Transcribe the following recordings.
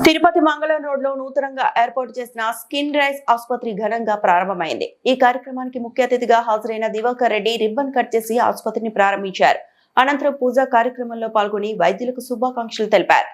తిరుపతి మంగళం రోడ్లో నూతనంగా ఏర్పాటు చేసిన స్కిన్ రైస్ ఆసుపత్రి ఘనంగా ప్రారంభమైంది. ఈ కార్యక్రమానికి ముఖ్య అతిథిగా హాజరైన దివాకర్ రెడ్డి రిబ్బన్ కట్ చేసి ఆసుపత్రిని ప్రారంభించారు. అనంతరం పూజా కార్యక్రమంలో పాల్గొని వైద్యులకు శుభాకాంక్షలు తెలిపారు.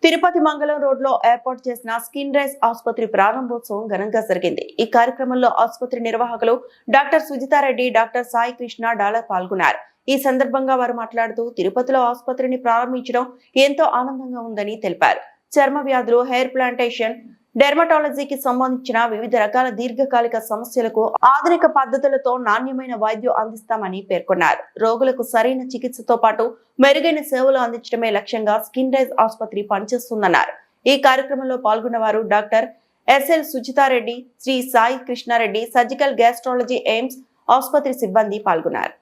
తిరుపతి మంగళం రోడ్లో ఏర్పాటు చేసిన స్కిన్ రైస్ ఆసుపత్రి ప్రారంభోత్సవం ఘనంగా జరిగింది. ఈ కార్యక్రమంలో ఆసుపత్రి నిర్వాహకులు డాక్టర్ సుజితారెడ్డి, డాక్టర్ సాయి కృష్ణ డాలర్ పాల్గొన్నారు. ఈ సందర్భంగా వారు మాట్లాడుతూ తిరుపతిలో ఆసుపత్రిని ప్రారంభించడం ఎంతో ఆనందంగా ఉందని తెలిపారు. చర్మ వ్యాధులు, హెయిర్ ప్లాంటేషన్, డెర్మటాలజీకి సంబంధించిన వివిధ రకాల దీర్ఘకాలిక సమస్యలకు ఆధునిక పద్ధతులతో నాణ్యమైన వైద్యం అందిస్తామని పేర్కొన్నారు. రోగులకు సరైన చికిత్సతో పాటు మెరుగైన సేవలు అందించడమే లక్ష్యంగా స్కిన్ రైజ్ ఆసుపత్రి పనిచేస్తుందన్నారు. ఈ కార్యక్రమంలో పాల్గొన్న వారు doctor S L Sujitha Reddy, Shri Sai Krishna Reddy, surgical gastrology AIIMS ఆసుపత్రి సిబ్బంది పాల్గొన్నారు.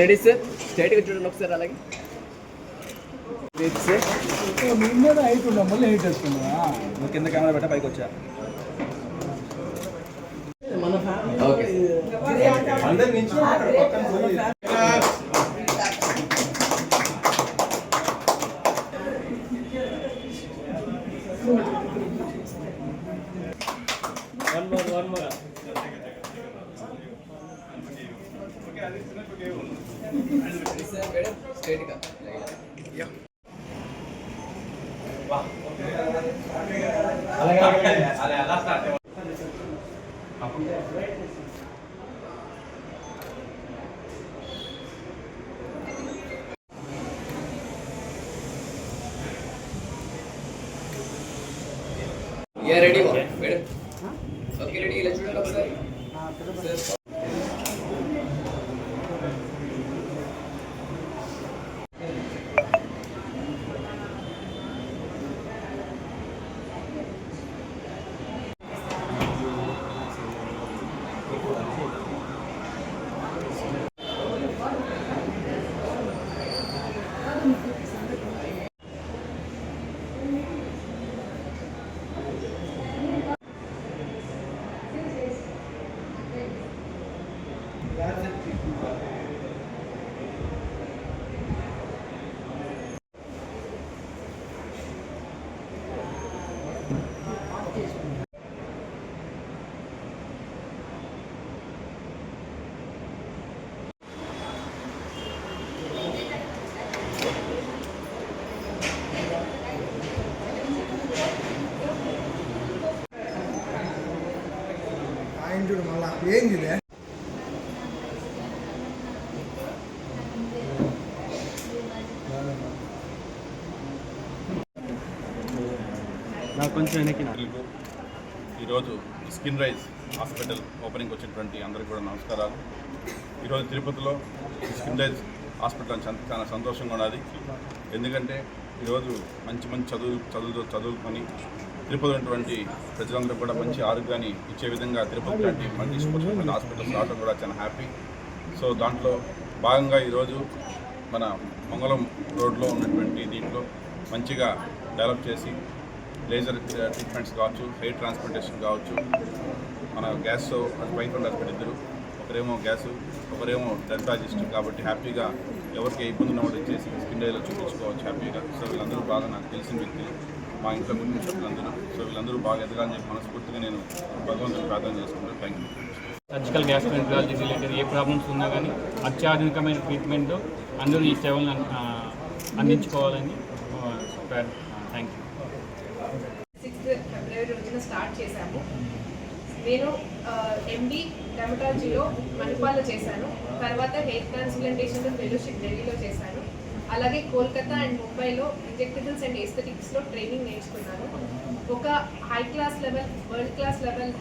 రెడీ సార్, స్ట్రైట్గా చూడండి ఒకసారి. అలాగే హైట్ ఉందా, మళ్ళీ హైట్ వేసుకున్నా నువ్వు కింద కెమెరా పెట్టా పైకి వచ్చా. Okay one more. Straight ka. Yeah. Wow. Ala start. Yeah, ready ho. Madam. Okay, ready. Let's do it ఒకసారి. చూడు మళ్ళా ఏంది నాకు కొంచెం వెనక్కి. ఈరోజు స్కిన్ రైజ్ హాస్పిటల్ ఓపెనింగ్ వచ్చినటువంటి అందరికీ కూడా నమస్కారాలు. ఈరోజు తిరుపతిలో స్కిన్ రైజ్ హాస్పిటల్ చాలా సంతోషంగా ఉన్నది. ఎందుకంటే ఈరోజు మంచి చదువుకొని తిరుపతి ఉన్నటువంటి ప్రజలందరూ కూడా మంచి ఆరోగ్యాన్ని ఇచ్చే విధంగా తిరుపతి లాంటి మల్టీ స్పెషాలిటీ హాస్పిటల్స్ రావడం కూడా చాలా హ్యాపీ. సో దాంట్లో భాగంగా ఈరోజు మన మంగళం రోడ్లో ఉన్నటువంటి దీంట్లో మంచిగా డెవలప్ చేసి లేజర్ ట్రీట్మెంట్స్ కావచ్చు, హెయిర్ ట్రాన్స్ప్లాంటేషన్ కావచ్చు, మన గ్యాస్ వైఫ్ అండ్ హస్బెండ్ ఇద్దరు, ఒకరేమో గ్యాసు, ఒకరేమో డెర్మటాలజిస్ట్. కాబట్టి హ్యాపీగా ఎవరికి ఇబ్బంది ఉన్నవాడు చేసి స్కిన్ డైలో చూపించుకోవచ్చు హ్యాపీగా. సో వీళ్ళందరూ బాగా నాకు తెలిసిన వ్యక్తులు. మా ఇంట్లో కుటుంబ సభ్యులందరూ. సో వీళ్ళందరూ బాగా ఎదగాలని చెప్పి మనస్ఫూర్తిగా నేను భగవంతుని ప్రార్థన చేసుకుంటాను. Thank you. Surgical gastroenterology related A problems ఉన్నా కానీ అత్యాధునికమైన ట్రీట్మెంట్ అందరూ ఈ సేవలను అందించుకోవాలని థ్యాంక్ యూ. 6th ఫిబ్రవరి రోజున స్టార్ట్ చేశాము. నేను ఎండి డెమటాలజీలో మణిపాల్లో చేశాను. తర్వాత హెయిర్ ట్రాన్స్ప్లాంటేషన్లో ఫెలోషిప్ ఢిల్లీలో చేశాను. అలాగే కోల్కతా అండ్ ముంబైలో ఇంజెక్టబుల్స్ అండ్ ఎస్థెటిక్స్లో ట్రైనింగ్ నేర్చుకున్నాను. ఒక high class level, world class level